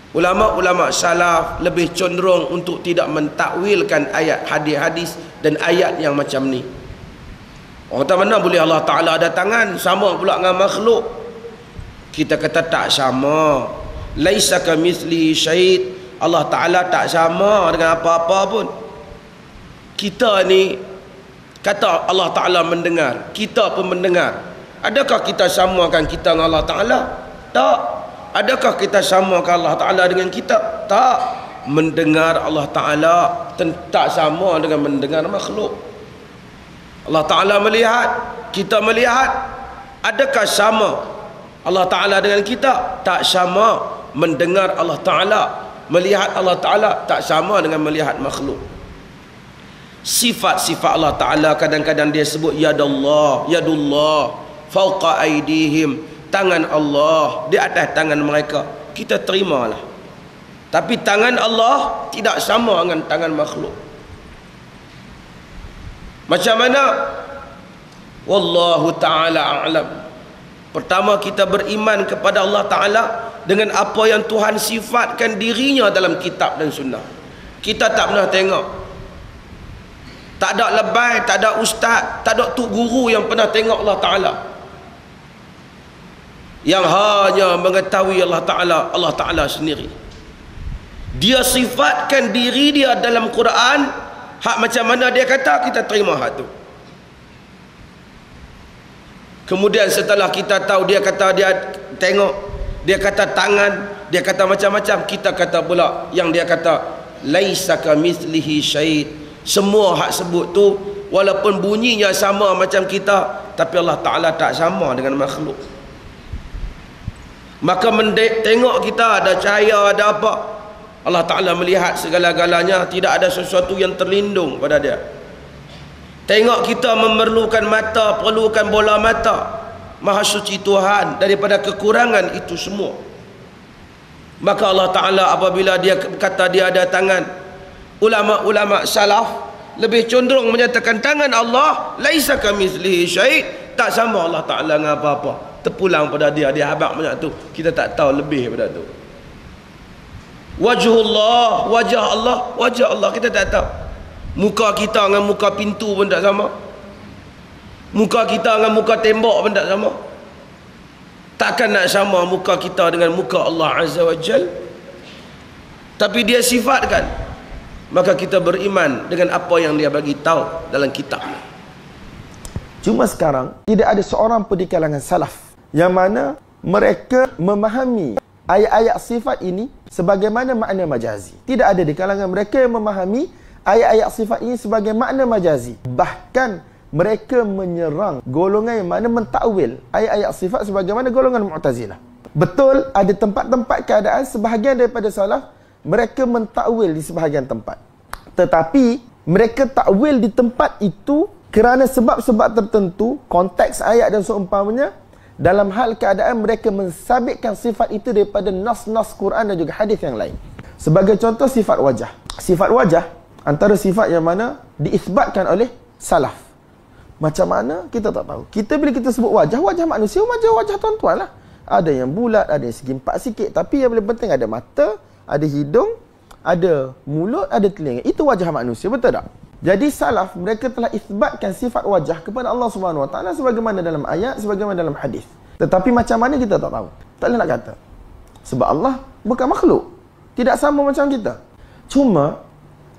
Ulama-ulama salaf lebih cenderung untuk tidak mentakwilkan ayat hadis-hadis dan ayat yang macam ni. Orang kata mana boleh Allah Ta'ala ada tangan, sama pula dengan makhluk. Kita kata tak sama. Laisa kamitslihi syai'. Allah Ta'ala tak sama dengan apa-apa pun. Kita ni kata Allah Ta'ala mendengar, kita pun mendengar. Adakah kita samakan kita dengan Allah Ta'ala? Tak. Adakah kita samakan Allah Ta'ala dengan kita? Tak. Mendengar Allah Ta'ala tak sama dengan mendengar makhluk. Allah Ta'ala melihat, kita melihat. Adakah sama Allah Ta'ala dengan kita? Tak sama. Mendengar Allah Ta'ala, melihat Allah Ta'ala tak sama dengan melihat makhluk. Sifat-sifat Allah Ta'ala kadang-kadang dia sebut yadallah, yadullah fauqa aidihim, tangan Allah di atas tangan mereka. Kita terimalah. Tapi tangan Allah tidak sama dengan tangan makhluk. Macam mana? Wallahu ta'ala a'lam. Pertama, kita beriman kepada Allah Ta'ala dengan apa yang Tuhan sifatkan dirinya dalam kitab dan sunnah. Kita tak pernah tengok. Tak ada lebay, tak ada ustaz, tak ada tok guru yang pernah tengok Allah Ta'ala. Yang hanya mengetahui Allah Ta'ala sendiri. Dia sifatkan diri dia dalam Quran. Hak macam mana dia kata, kita terima hak tu. Kemudian setelah kita tahu dia kata dia tengok, dia kata tangan, dia kata macam-macam, kita kata pula yang dia kata laisa kamitslihi syai'. Semua hak sebut tu walaupun bunyinya sama macam kita, tapi Allah Ta'ala tak sama dengan makhluk. Maka tengok kita ada cahaya, ada apa, Allah Ta'ala melihat segala-galanya, tidak ada sesuatu yang terlindung pada dia. Tengok kita memerlukan mata, perlukan bola mata, Maha suci Tuhan daripada kekurangan itu semua. Maka Allah Ta'ala apabila dia kata dia ada tangan, ulama-ulama salaf lebih cenderung menyatakan tangan Allah laisa kamitslihi syai', tak sama Allah Ta'ala dengan apa-apa. Terpulang pada dia habaq banyak tu, kita tak tahu lebih pada tu. Wajhullah, wajah Allah kita tak tahu. Muka kita dengan muka pintu pun tak sama. Muka kita dengan muka tembok pun tak sama. Takkan nak sama muka kita dengan muka Allah Azza wa Jal. Tapi dia sifatkan, maka kita beriman dengan apa yang dia bagi tahu dalam kitab. Cuma sekarang tidak ada seorang pun di kalangan salaf yang mana mereka memahami ayat-ayat sifat ini sebagaimana makna majazi. Tidak ada di kalangan mereka yang memahami ayat-ayat sifat ini sebagai makna majazi. Bahkan mereka menyerang golongan yang mana mentakwil ayat-ayat sifat sebagaimana golongan Mu'tazilah. Betul, ada tempat-tempat keadaan sebahagian daripada salaf mereka mentakwil di sebahagian tempat. Tetapi mereka takwil di tempat itu kerana sebab-sebab tertentu, konteks ayat dan seumpamanya, dalam hal keadaan mereka mensabitkan sifat itu daripada nas-nas Quran dan juga hadis yang lain. Sebagai contoh, sifat wajah. Sifat wajah antara sifat yang mana diisbatkan oleh salaf. Macam mana kita tak tahu. Kita bila kita sebut wajah, wajah manusia, wajah tuan-tuan lah. Ada yang bulat, ada yang segi empat sikit, tapi yang paling penting ada mata, ada hidung, ada mulut, ada telinga. Itu wajah manusia, betul tak? Jadi salaf mereka telah isbatkan sifat wajah kepada Allah Subhanahu Wa Taala sebagaimana dalam ayat, sebagaimana dalam hadis. Tetapi macam mana kita tak tahu. Tak boleh nak kata. Sebab Allah bukan makhluk. Tidak sama macam kita. Cuma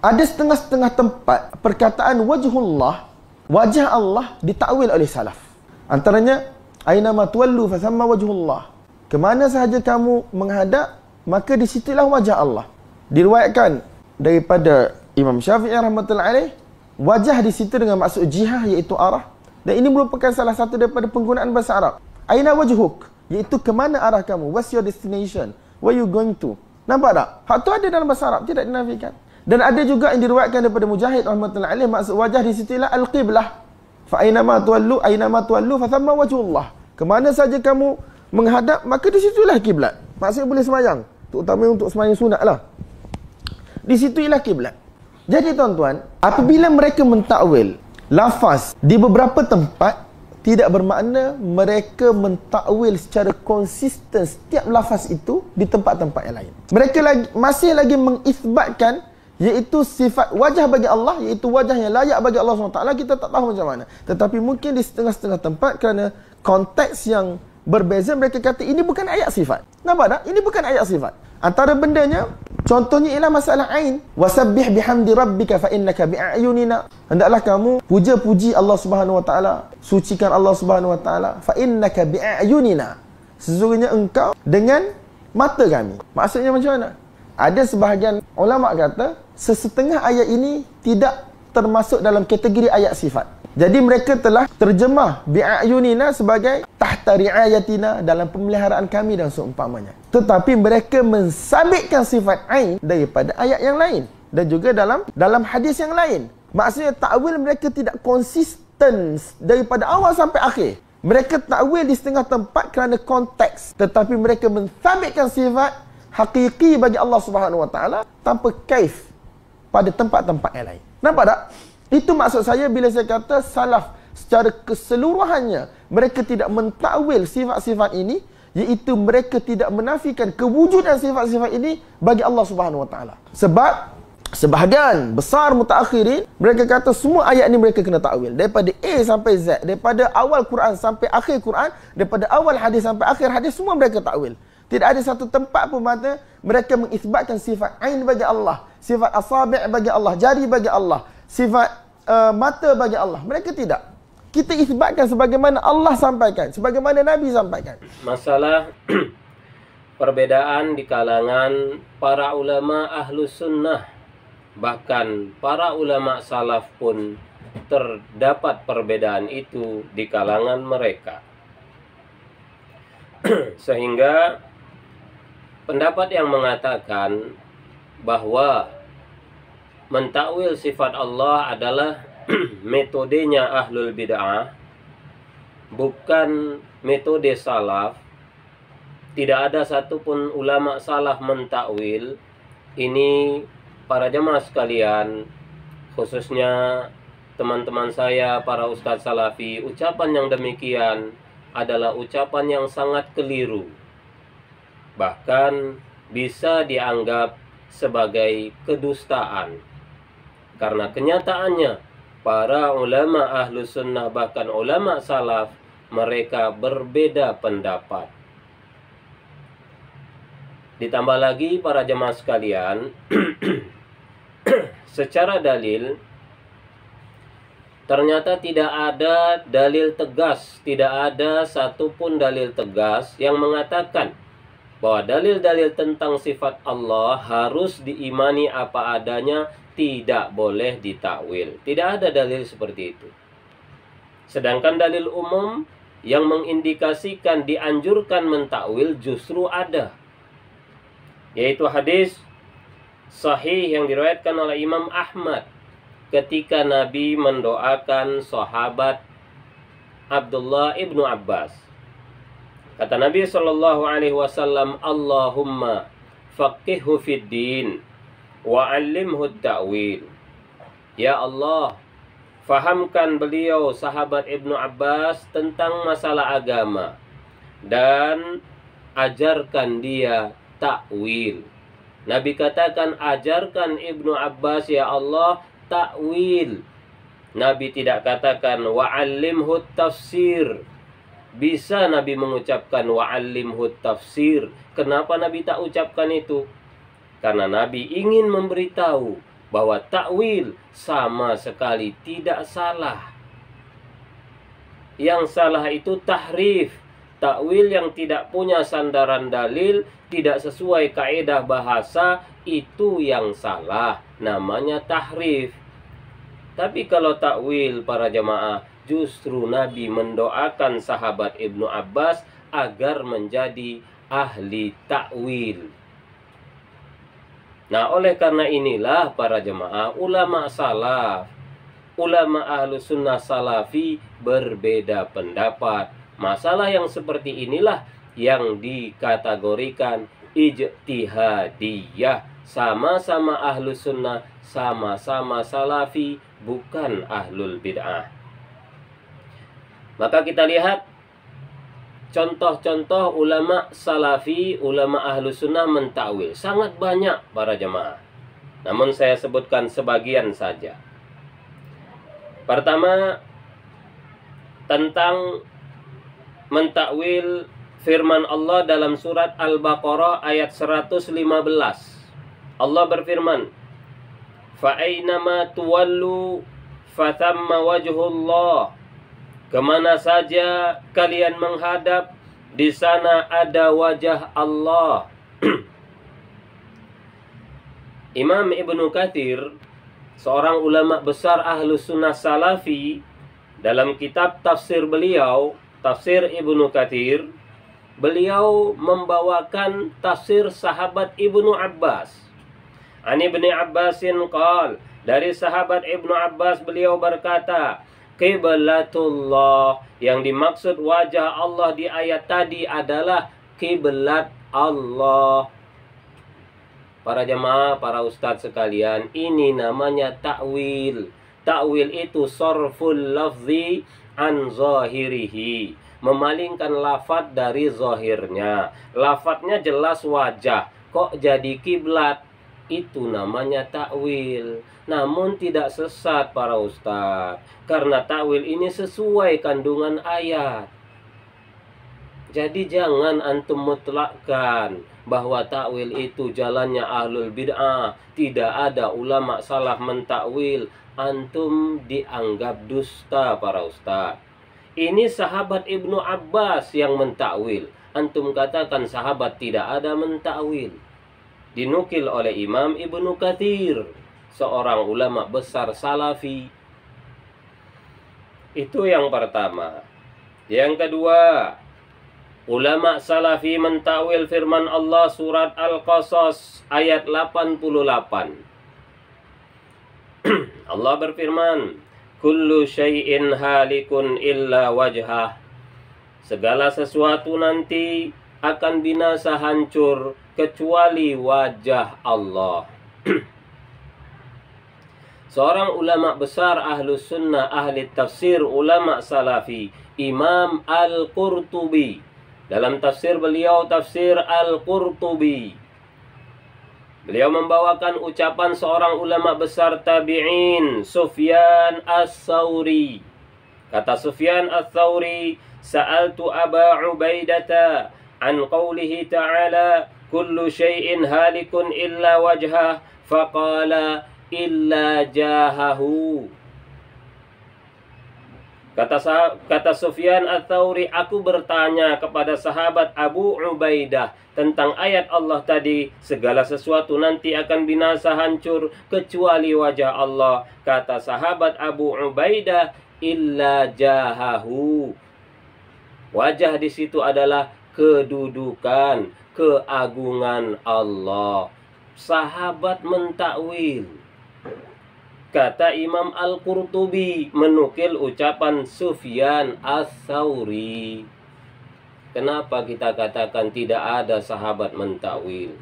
ada setengah-setengah tempat perkataan wajhullah, wajah Allah ditakwil oleh salaf. Antaranya aina ma tuwallu fa thamma wajhullah. Kemana sahaja kamu menghadap, maka di situlah wajah Allah. Diriwayatkan daripada Imam Syafi'i rahmatullahi alaih, wajah di situ dengan maksud jihah, iaitu arah. Dan ini merupakan salah satu daripada penggunaan bahasa Arab. Aina wajhuk, iaitu ke mana arah kamu? What's your destination? Where you going to? Nampak tak? Hak tu ada dalam bahasa Arab, tidak dinafikan. Dan ada juga yang diriwayatkan daripada Mujahid rahmatullahi alaih, maksud wajah di situ ialah al-qiblah. Fa aina ma tuwallu fa thamma wajhullah. Ke mana saja kamu menghadap, maka di situlah kiblat. Maksudnya boleh sembahyang, terutama untuk sembahyang sunat lah. Di situ ialah kiblat. Jadi tuan-tuan, apabila mereka mentakwil lafaz di beberapa tempat, tidak bermakna mereka mentakwil secara konsisten setiap lafaz itu di tempat-tempat yang lain. Mereka masih lagi mengisbatkan iaitu sifat wajah bagi Allah, iaitu wajah yang layak bagi Allah SWT. Kita tak tahu macam mana. Tetapi mungkin di setengah-setengah tempat kerana konteks yang berbeza, mereka kata ini bukan ayat sifat. Nampak tak? Ini bukan ayat sifat. Antara bendanya, contohnya ialah masalah ain. Wasabbih bihamdi rabbika fa innaka bi'ayunina. Hendaklah kamu puja-puji Allah Subhanahu wa taala, sucikan Allah Subhanahu wa taala, fa innaka bi'ayunina. Sesungguhnya engkau dengan mata kami. Maksudnya macam mana? Ada sebahagian ulama kata sesetengah ayat ini tidak termasuk dalam kategori ayat sifat. Jadi mereka telah terjemah bi'ayunina sebagai tahta riayatina, dalam pemeliharaan kami dan seumpamanya. Tetapi mereka mensabitkan sifat ain daripada ayat yang lain dan juga dalam hadis yang lain. Maksudnya takwil mereka tidak konsisten daripada awal sampai akhir. Mereka takwil di setengah tempat kerana konteks, tetapi mereka mensabitkan sifat hakiki bagi Allah Subhanahu wa taala tanpa kaif pada tempat-tempat yang lain. Nampak tak? Itu maksud saya bila saya kata salaf secara keseluruhannya mereka tidak mentakwil sifat-sifat ini, iaitu mereka tidak menafikan kewujudan sifat-sifat ini bagi Allah Subhanahu wa taala. Sebab sebahagian besar mutaakhirin mereka kata semua ayat ini mereka kena takwil daripada A sampai Z, daripada awal Quran sampai akhir Quran, daripada awal hadis sampai akhir hadis, semua mereka takwil. Tidak ada satu tempat pun mana mereka mengisbatkan sifat ain bagi Allah, sifat asabi' bagi Allah, jari bagi Allah, sifat mata bagi Allah. Mereka tidak. Kita isbatkan sebagaimana Allah sampaikan, sebagaimana Nabi sampaikan. Masalah perbedaan di kalangan para ulama ahlus sunnah, bahkan para ulama salaf pun terdapat perbedaan itu di kalangan mereka. Sehingga pendapat yang mengatakan bahwa mentakwil sifat Allah adalah metodenya ahlul bid'ah, bukan metode salaf. Tidak ada satupun ulama salaf mentakwil. Ini para jemaah sekalian, khususnya teman-teman saya para ustadz salafi, ucapan yang demikian adalah ucapan yang sangat keliru. Bahkan bisa dianggap sebagai kedustaan. Karena kenyataannya para ulama ahlus sunnah, bahkan ulama salaf, mereka berbeda pendapat. Ditambah lagi para jemaah sekalian, secara dalil, ternyata tidak ada dalil tegas, tidak ada satupun dalil tegas yang mengatakan bahwa dalil-dalil tentang sifat Allah harus diimani apa adanya, tidak boleh ditakwil. Tidak ada dalil seperti itu. Sedangkan dalil umum yang mengindikasikan dianjurkan mentakwil justru ada, yaitu hadis sahih yang diriwayatkan oleh Imam Ahmad ketika Nabi mendoakan sahabat Abdullah ibnu Abbas. Kata Nabi SAW, Allahumma faqihhu fid din wa 'allimhu ta'wil. Ya Allah, fahamkan beliau sahabat Ibnu Abbas tentang masalah agama dan ajarkan dia takwil. Nabi katakan, ajarkan Ibnu Abbas ya Allah takwil. Nabi tidak katakan wa'allimhu tafsir. Bisa Nabi mengucapkan wa'allimhu tafsir. Kenapa Nabi tak ucapkan itu? Karena Nabi ingin memberitahu bahwa takwil sama sekali tidak salah. Yang salah itu tahrif. Takwil yang tidak punya sandaran dalil, tidak sesuai kaidah bahasa, itu yang salah. Namanya tahrif. Tapi kalau takwil para jemaah, justru Nabi mendoakan sahabat Ibnu Abbas agar menjadi ahli takwil. Nah, oleh karena inilah para jemaah, ulama salaf, ulama ahlu sunnah salafi berbeda pendapat. Masalah yang seperti inilah yang dikategorikan ijtihadiyah. Sama-sama ahlu sunnah, sama-sama salafi, bukan ahlul bid'ah. Maka kita lihat contoh-contoh ulama salafi, ulama ahlu sunnah mentakwil. Sangat banyak para jemaah. Namun saya sebutkan sebagian saja. Pertama, tentang mentakwil firman Allah dalam surat Al-Baqarah ayat 115. Allah berfirman, "Fa'ainama tuwallu fathamma wajhullah." Kemana saja kalian menghadap, di sana ada wajah Allah. Imam Ibnu Katsir, seorang ulama besar Ahlus Sunnah Salafi, dalam kitab tafsir beliau, Tafsir Ibnu Katsir, beliau membawakan tafsir sahabat Ibnu Abbas. Ani Ibnu Abbasin qala, dari sahabat Ibnu Abbas beliau berkata, Qiblatullah, yang dimaksud wajah Allah di ayat tadi adalah kiblat Allah. Para jemaah, para ustadz sekalian, ini namanya ta'wil. Ta'wil itu sarful lafzi an zahirihi, memalingkan lafadz dari zahirnya. Lafadznya jelas wajah, kok jadi kiblat? Itu namanya ta'wil. Namun tidak sesat para ustadz, karena ta'wil ini sesuai kandungan ayat. Jadi jangan antum mutlakkan bahwa ta'wil itu jalannya ahlul bid'ah. Tidak ada ulama salaf mentakwil. Antum dianggap dusta para ustadz. Ini sahabat Ibnu Abbas yang mentakwil. Antum katakan sahabat tidak ada mentakwil. Dinukil oleh Imam Ibnu Katsir, seorang ulama besar salafi. Itu yang pertama. Yang kedua, ulama salafi mentakwil firman Allah surat Al-Qasas ayat 88. Allah berfirman, kullu syai'in halikun illa wajhah. Segala sesuatu nanti akan binasa hancur kecuali wajah Allah. Seorang ulama besar Ahlus Sunnah, ahli tafsir, ulama salafi, Imam Al-Qurtubi, dalam tafsir beliau, tafsir Al-Qurtubi, beliau membawakan ucapan seorang ulama besar tabi'in, Sufyan Ats-Tsauri. Kata Sufyan Ats-Tsauri, sa'altu Aba Ubaidata an qawlihi ta'ala kullu syai'in halikun illa wajhah, faqala illa jahahu. Kata Sufyan Ats-Tsauri, aku bertanya kepada sahabat Abu Ubaidah tentang ayat Allah tadi, segala sesuatu nanti akan binasa hancur kecuali wajah Allah. Kata sahabat Abu Ubaidah, illa jahahu. Wajah di situ adalah kedudukan, keagungan Allah. Sahabat mentakwil. Kata Imam Al-Qurtubi menukil ucapan Sufyan Ats-Tsauri. Kenapa kita katakan tidak ada sahabat mentakwil?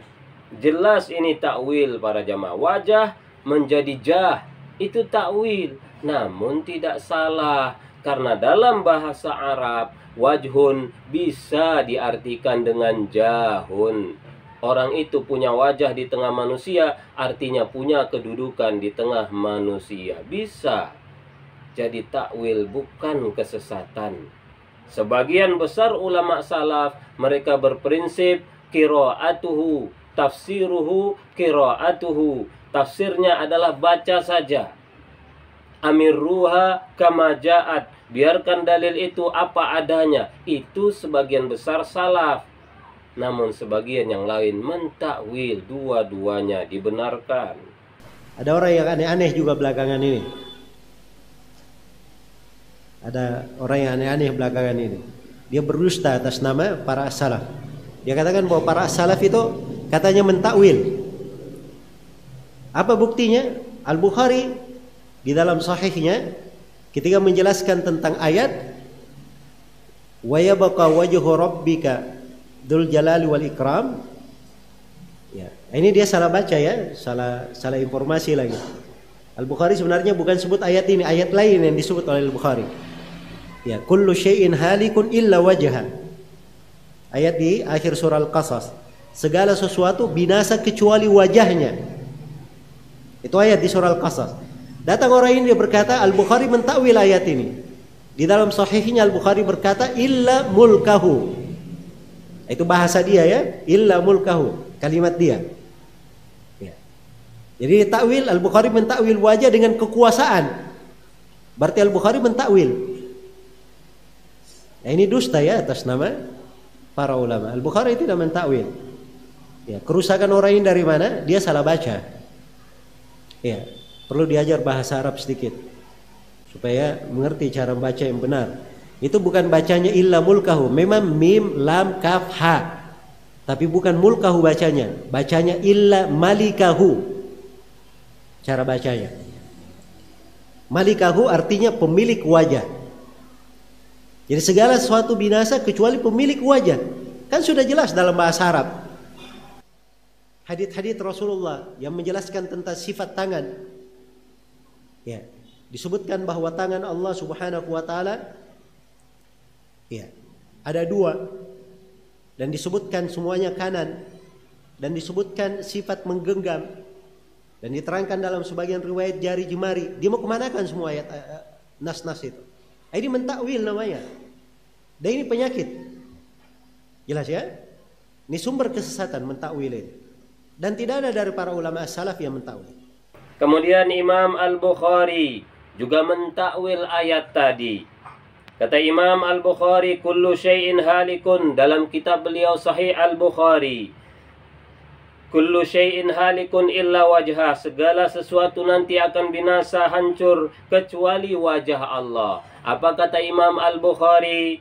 Jelas ini takwil para jamaah. Wajah menjadi jah, itu takwil. Namun tidak salah, karena dalam bahasa Arab wajhun bisa diartikan dengan jahun. Orang itu punya wajah di tengah manusia, artinya punya kedudukan di tengah manusia. Bisa jadi takwil, bukan kesesatan. Sebagian besar ulama salaf, mereka berprinsip qiraatuhu, tafsiruhu qiraatuhu. Tafsirnya adalah baca saja. Amirruha kama ja'at, biarkan dalil itu apa adanya. Itu sebagian besar salaf. Namun sebagian yang lain mentakwil, dua-duanya dibenarkan. Ada orang yang aneh-aneh juga belakangan ini. Ada orang yang aneh-aneh belakangan ini. Dia berdusta atas nama para salaf. Dia katakan bahwa para salaf itu katanya mentakwil. Apa buktinya? Al-Bukhari di dalam sahihnya ketika menjelaskan tentang ayat wa yabqa wajhu rabbika dzul jalali wal ikram. Ya, ini dia salah baca ya, salah informasi lagi. Al-Bukhari sebenarnya bukan sebut ayat ini, ayat lain yang disebut oleh Al-Bukhari. Ya, kullu syai'in halikun illa wajha. Ayat di akhir surah Al-Qasas. Segala sesuatu binasa kecuali wajahnya. Itu ayat di surah Al-Qasas. Datang orang ini, dia berkata, Al-Bukhari mentakwil ayat ini. Di dalam sahihnya Al-Bukhari berkata, illa mulkahu. Itu bahasa dia ya, illa mulkahu, kalimat dia. Ya. Jadi takwil, Al-Bukhari mentakwil wajah dengan kekuasaan. Berarti Al-Bukhari mentakwil. Nah, ini dusta ya atas nama para ulama. Al-Bukhari tidak mentakwil. Ya, kerusakan orang ini dari mana? Dia salah baca. Ya, perlu diajar bahasa Arab sedikit supaya mengerti cara baca yang benar. Itu bukan bacanya illa mulkahu, memang mim lam kaf ha, tapi bukan mulkahu bacanya. Bacanya illa malikahu. Cara bacanya. Malikahu artinya pemilik wajah. Jadi segala sesuatu binasa kecuali pemilik wajah. Kan sudah jelas dalam bahasa Arab. Hadits-hadits Rasulullah yang menjelaskan tentang sifat tangan. Ya, disebutkan bahwa tangan Allah Subhanahu wa taala ya, ada dua, dan disebutkan semuanya kanan, dan disebutkan sifat menggenggam, dan diterangkan dalam sebagian riwayat jari jemari. Dia mau kemanakan semua ayat nas-nas itu. Ini mentakwil namanya. Dan ini penyakit. Jelas ya? Ini sumber kesesatan mentakwil ini. Dan tidak ada dari para ulama as-salaf yang mentakwil. Kemudian Imam Al-Bukhari juga mentakwil ayat tadi. Kata Imam Al-Bukhari, kullu syai'in halikun, dalam kitab beliau Sahih Al-Bukhari. Kullu syai'in halikun illa wajha, segala sesuatu nanti akan binasa, hancur, kecuali wajah Allah. Apa kata Imam Al-Bukhari?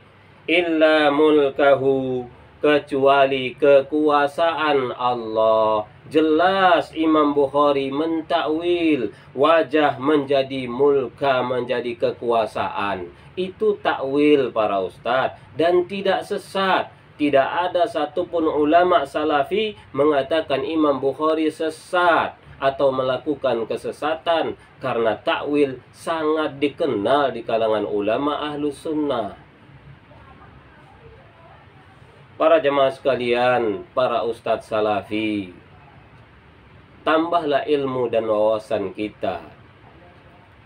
Illa mulkahu, kecuali kekuasaan Allah. Jelas Imam Bukhari mentakwil wajah menjadi mulka, menjadi kekuasaan. Itu takwil para ustadz, dan tidak sesat. Tidak ada satupun ulama salafi mengatakan Imam Bukhari sesat atau melakukan kesesatan, karena takwil sangat dikenal di kalangan ulama Ahlus Sunnah. Para jemaah sekalian, para ustadz salafi, tambahlah ilmu dan wawasan kita.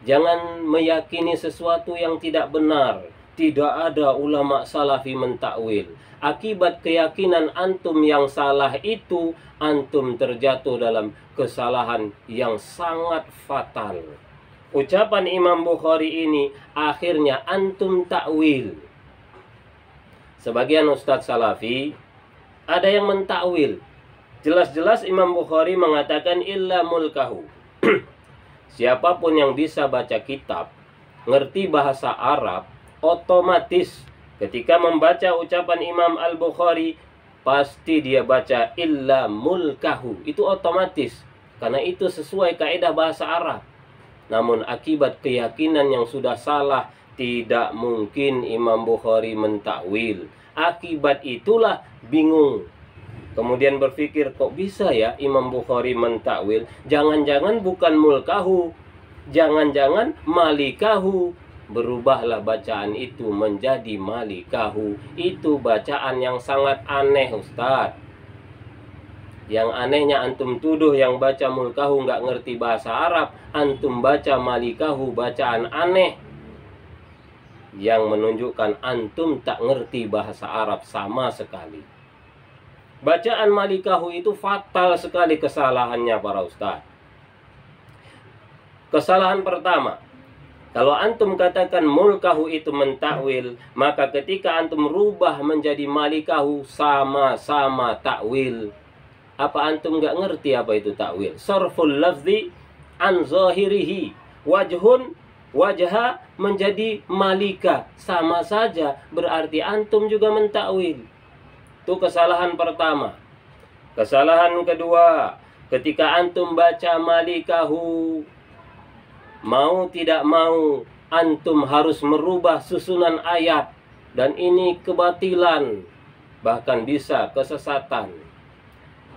Jangan meyakini sesuatu yang tidak benar. Tidak ada ulama salafi mentakwil. Akibat keyakinan antum yang salah itu, antum terjatuh dalam kesalahan yang sangat fatal. Ucapan Imam Bukhari ini akhirnya antum takwil. Sebagian ustadz salafi ada yang mentakwil. Jelas-jelas Imam Bukhari mengatakan illa mulkahu. Siapapun yang bisa baca kitab, ngerti bahasa Arab, otomatis ketika membaca ucapan Imam Al-Bukhari, pasti dia baca illa mulkahu. Itu otomatis, karena itu sesuai kaidah bahasa Arab. Namun akibat keyakinan yang sudah salah, tidak mungkin Imam Bukhari mentakwil. Akibat itulah bingung. Kemudian berpikir, kok bisa ya Imam Bukhari mentakwil? Jangan-jangan bukan mulkahu, jangan-jangan malikahu. Berubahlah bacaan itu menjadi malikahu. Itu bacaan yang sangat aneh, Ustadz. Yang anehnya antum tuduh yang baca mulkahu nggak ngerti bahasa Arab, antum baca malikahu, bacaan aneh yang menunjukkan antum tak ngerti bahasa Arab sama sekali. Bacaan malikahu itu fatal sekali kesalahannya para ustaz. Kesalahan pertama, kalau antum katakan mulkahu itu mentakwil, maka ketika antum rubah menjadi malikahu, sama-sama takwil. Apa antum nggak ngerti apa itu takwil? Sarful lafzi an zahirihi, wajhun wajha menjadi malika, sama saja, berarti antum juga mentakwil. Itu kesalahan pertama. Kesalahan kedua, ketika antum baca malikahu, mau tidak mau antum harus merubah susunan ayat, dan ini kebatilan, bahkan bisa kesesatan.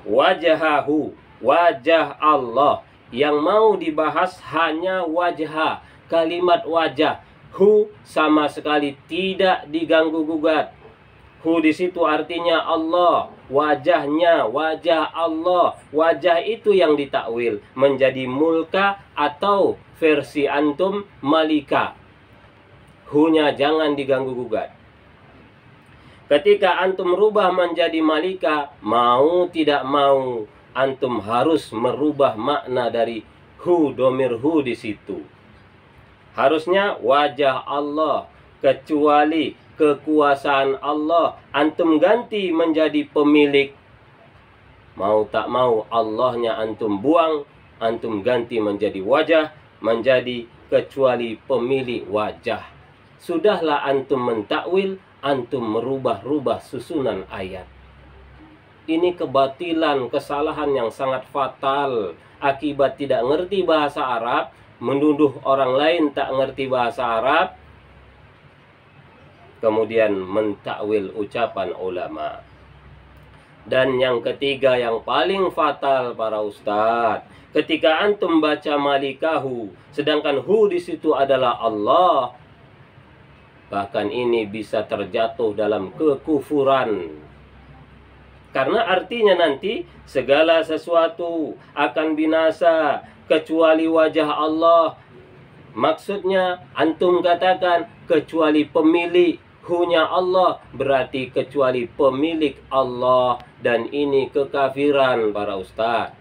Wajahahu, wajah Allah, yang mau dibahas hanya wajah, kalimat wajah, Hu sama sekali tidak diganggu gugat. Hu di situ artinya Allah, wajahnya, wajah Allah. Wajah itu yang ditakwil menjadi mulka atau versi antum malika. Hu-nya jangan diganggu gugat. Ketika antum rubah menjadi malika, mau tidak mau antum harus merubah makna dari hu, domir hu di situ. Harusnya wajah Allah, kecuali kekuasaan Allah antum ganti menjadi pemilik. Mau tak mau Allahnya antum buang, antum ganti menjadi wajah, menjadi kecuali pemilik wajah. Sudahlah antum mentakwil, antum merubah-rubah susunan ayat. Ini kebatilan, kesalahan yang sangat fatal akibat tidak ngerti bahasa Arab, menuduh orang lain tak ngerti bahasa Arab, kemudian mentakwil ucapan ulama. Dan yang ketiga yang paling fatal para ustadz, ketika antum baca malikahu, sedangkan hu di situ adalah Allah, bahkan ini bisa terjatuh dalam kekufuran. Karena artinya nanti segala sesuatu akan binasa kecuali wajah Allah. Maksudnya antum katakan kecuali pemilik, hu-nya Allah, berarti kecuali pemilik Allah. Dan ini kekafiran para ustaz.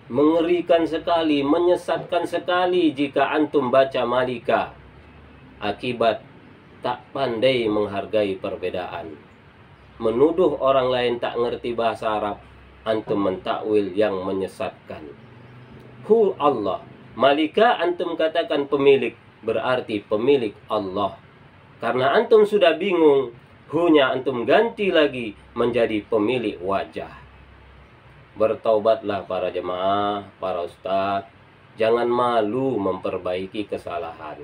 Mengerikan sekali, menyesatkan sekali jika antum baca malika. Akibat tak pandai menghargai perbedaan. Menuduh orang lain tak ngerti bahasa Arab, antum mentakwil yang menyesatkan. Hu Allah, malika antum katakan pemilik, berarti pemilik Allah. Karena antum sudah bingung, hu-nya antum ganti lagi menjadi pemilik wajah. Bertaubatlah para jemaah, para ustaz, jangan malu memperbaiki kesalahan.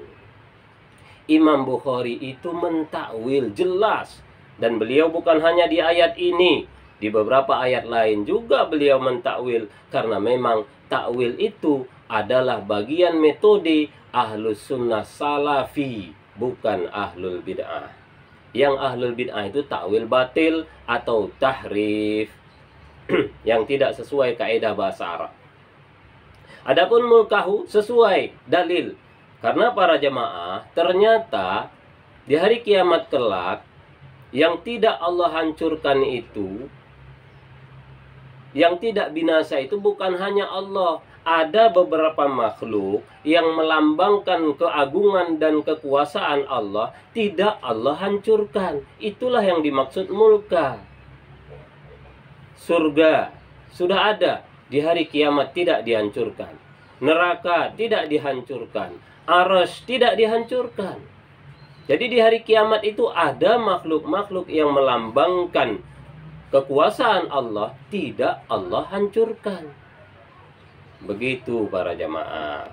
Imam Bukhari itu mentakwil jelas, dan beliau bukan hanya di ayat ini, di beberapa ayat lain juga beliau mentakwil, karena memang takwil itu adalah bagian metode ahlus sunnah salafi, bukan ahlul bid'ah. Yang ahlul bid'ah itu takwil batil atau tahrif yang tidak sesuai kaidah bahasa Arab. Adapun mulkahu sesuai dalil. Karena para jemaah, ternyata di hari kiamat kelak yang tidak Allah hancurkan itu, yang tidak binasa itu bukan hanya Allah. Ada beberapa makhluk yang melambangkan keagungan dan kekuasaan Allah, tidak Allah hancurkan. Itulah yang dimaksud mulka. Surga sudah ada, di hari kiamat tidak dihancurkan. Neraka tidak dihancurkan. Arsy tidak dihancurkan. Jadi di hari kiamat itu ada makhluk-makhluk yang melambangkan kekuasaan Allah, tidak Allah hancurkan. Begitu para jamaah.